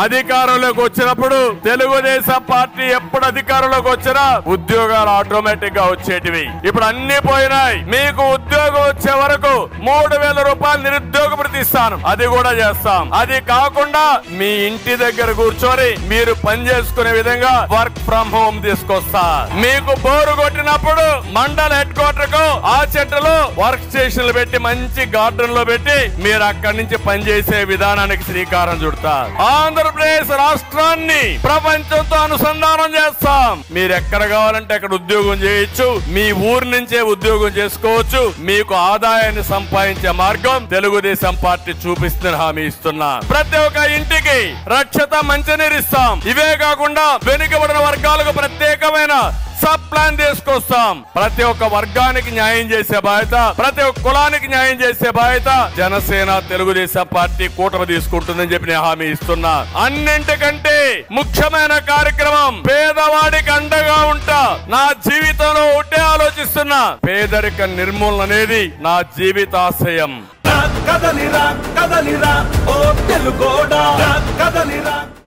అధికారంలోకి వచ్చినప్పుడు తెలుగుదేశం పార్టీ ఎప్పుడు అధికారంలోకి వచ్చినా ఉద్యోగాలు ఆటోమేటిక్ గా వచ్చేటివి. ఇప్పుడు అన్ని పోయినాయి. మీకు ఉద్యోగం వచ్చే వరకు 3,000 రూపాయలు నిరుద్యోగ భృతి ఇస్తాను, అది కూడా చేస్తాం. అది కాకుండా మీ ఇంటి దగ్గర కూర్చొని మీరు పని చేసుకునే విధంగా వర్క్ ఫ్రం హోమ్ తీసుకొస్తా. మీకు బోరు కొట్టినప్పుడు మండల హెడ్ క్వార్టర్ కు ఆ చెట్టులో వర్క్ స్టేషన్లు పెట్టి మంచి గార్డెన్ లో పెట్టి మీరు అక్కడి నుంచి పనిచేసే విధానానికి శ్రీకారం చుడతా. ఆంధ్రప్రదేశ్ రాష్ట్రాన్ని ప్రపంచంతో అనుసంధానం చేస్తాం. మీరు ఎక్కడ కావాలంటే అక్కడ ఉద్యోగం చేయొచ్చు, మీ ఊరు నుంచే ఉద్యోగం చేసుకోవచ్చు. మీకు ఆదాయాన్ని సంపాదించే మార్గం తెలుగుదేశం పార్టీ చూపిస్తున్న హామీ ఇస్తున్నా. ప్రతి ఒక్క ఇంటికి రక్షత మంచినీరు ఇస్తాం. ఇవే కాకుండా వెనుకబడిన వర్గాలకు ప్రత్యేకమైన సబ్ ప్లాన్ తీసుకొస్తాం. ప్రతి ఒక్క వర్గానికి న్యాయం చేసే బాధ్యత, ప్రతి ఒక్క కులానికి న్యాయం చేసే బాధ్యత జనసేన తెలుగుదేశం పార్టీ కూటమి తీసుకుంటుందని చెప్పి నేను హామీ ఇస్తున్నా. అన్నింటికంటే ముఖ్యమైన కార్యక్రమం పేదవాడికి అండగా ఉంటా. నా జీవితంలో ఒకటే ఆలోచిస్తున్నా, పేదరిక నిర్మూలన అనేది నా జీవితాశయం. కదలిరా కదలిరా ఓ తెలుగోడా కదలిరా.